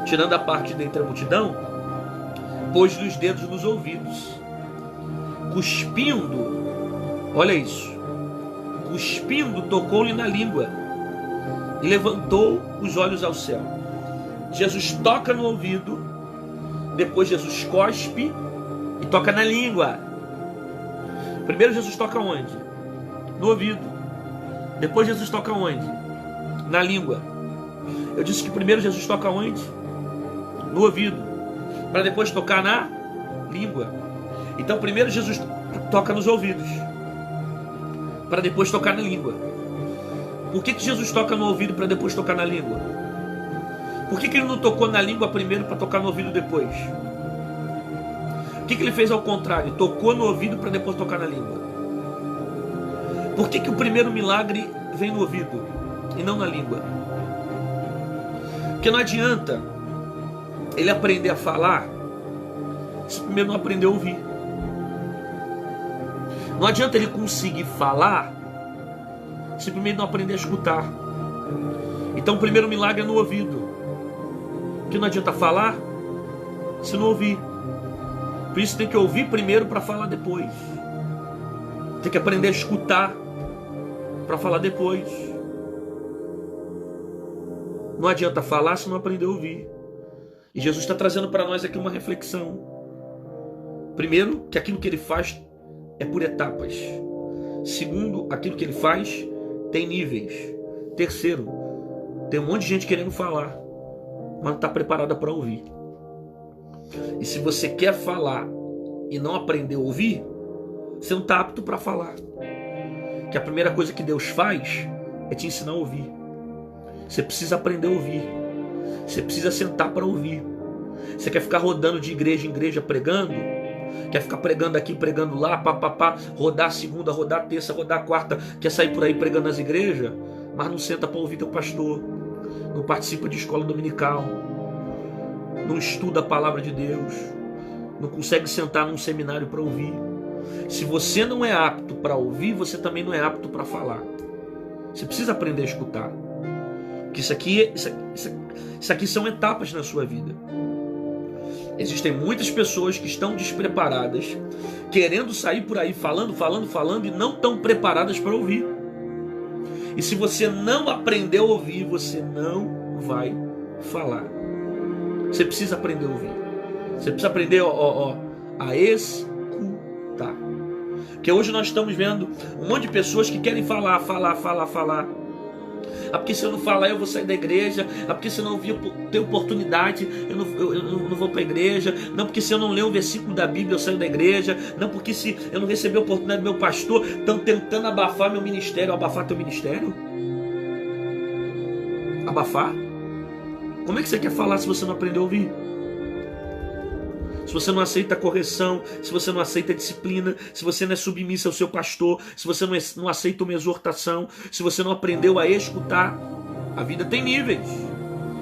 tirando a parte dentre a multidão, pôs-lhe os dedos nos ouvidos, cuspindo, olha isso, cuspindo, tocou-lhe na língua e levantou os olhos ao céu. Jesus toca no ouvido, depois Jesus cospe e toca na língua. Primeiro Jesus toca onde? No ouvido. Depois Jesus toca onde? Na língua. Eu disse que primeiro Jesus toca onde? No ouvido, para depois tocar na língua. Então primeiro Jesus toca nos ouvidos, para depois tocar na língua. Por que Jesus toca no ouvido para depois tocar na língua? Por que ele não tocou na língua primeiro para tocar no ouvido depois? Por que ele fez ao contrário? Tocou no ouvido para depois tocar na língua. Por que o primeiro milagre vem no ouvido e não na língua? Porque não adianta ele aprender a falar se primeiro não aprender a ouvir. Não adianta ele conseguir falar se primeiro não aprender a escutar. Então o primeiro milagre é no ouvido. Porque não adianta falar se não ouvir. Por isso tem que ouvir primeiro para falar depois. Tem que aprender a escutar para falar depois. Não adianta falar se não aprender a ouvir. E Jesus está trazendo para nós aqui uma reflexão. Primeiro, que aquilo que ele faz é por etapas. Segundo, aquilo que ele faz tem níveis. Terceiro, tem um monte de gente querendo falar, mas não está preparada para ouvir. E se você quer falar e não aprender a ouvir, você não está apto para falar. Que a primeira coisa que Deus faz é te ensinar a ouvir. Você precisa aprender a ouvir. Você precisa sentar para ouvir. Você quer ficar rodando de igreja em igreja pregando? Quer ficar pregando aqui, pregando lá, papapá, rodar segunda, rodar terça, rodar quarta, quer sair por aí pregando nas igrejas, mas não senta para ouvir teu pastor, não participa de escola dominical, não estuda a palavra de Deus, não consegue sentar num seminário para ouvir. Se você não é apto para ouvir, você também não é apto para falar. Você precisa aprender a escutar. Porque isso aqui são etapas na sua vida. Existem muitas pessoas que estão despreparadas, querendo sair por aí falando e não estão preparadas para ouvir. E se você não aprender a ouvir, você não vai falar. Você precisa aprender a ouvir. Você precisa aprender a escutar. Porque hoje nós estamos vendo um monte de pessoas que querem falar. Ah, porque se eu não falar eu vou sair da igreja. Ah, porque se eu não ter oportunidade eu não vou para a igreja. Não, porque se eu não ler um versículo da Bíblia eu saio da igreja. Não, porque se eu não receber a oportunidade do meu pastor, estão tentando abafar meu ministério. Abafar teu ministério? Abafar? Como é que você quer falar se você não aprender a ouvir? Se você não aceita a correção, se você não aceita a disciplina, se você não é submissa ao seu pastor, se você não aceita uma exortação, se você não aprendeu a escutar, a vida tem níveis.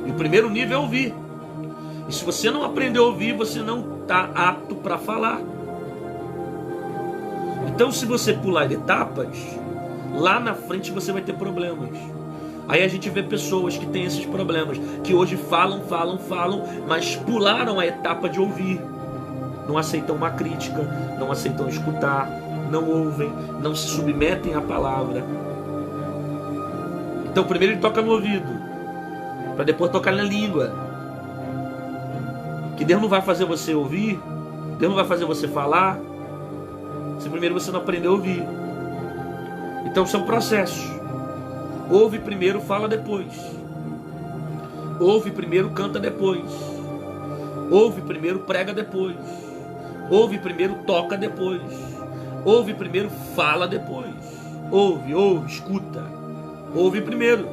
E o primeiro nível é ouvir. E se você não aprendeu a ouvir, você não está apto para falar. Então, se você pular etapas, lá na frente você vai ter problemas. Aí a gente vê pessoas que têm esses problemas, que hoje falam, mas pularam a etapa de ouvir. Não aceitam uma crítica, não aceitam escutar, não ouvem, não se submetem à palavra. Então primeiro ele toca no ouvido, para depois tocar na língua. Que Deus não vai fazer você ouvir, Deus não vai fazer você falar, se primeiro você não aprender a ouvir. Então são processos. Ouve primeiro, fala depois. Ouve primeiro, canta depois. Ouve primeiro, prega depois. Ouve primeiro, toca depois. Ouve primeiro, fala depois. Ouve, escuta. Ouve primeiro,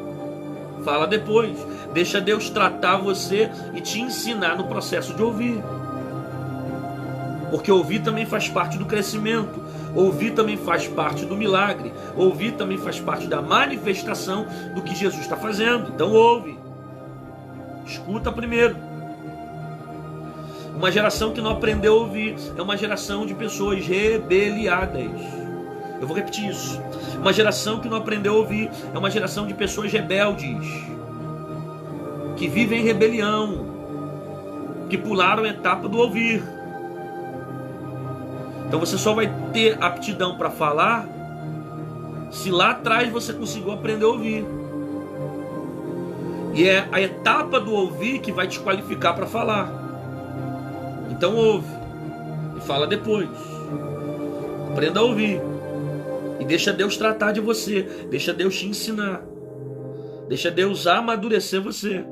fala depois. Deixa Deus tratar você e te ensinar no processo de ouvir. Porque ouvir também faz parte do crescimento. Ouvir também faz parte do milagre. Ouvir também faz parte da manifestação do que Jesus está fazendo. Então ouve. Escuta primeiro. Uma geração que não aprendeu a ouvir é uma geração de pessoas rebeliadas. Eu vou repetir isso. Uma geração que não aprendeu a ouvir é uma geração de pessoas rebeldes, que vivem em rebelião, que pularam a etapa do ouvir. Então você só vai ter aptidão para falar se lá atrás você conseguiu aprender a ouvir. E é a etapa do ouvir que vai te qualificar para falar. Então ouve e fala depois. Aprenda a ouvir. E deixa Deus tratar de você. Deixa Deus te ensinar. Deixa Deus amadurecer você.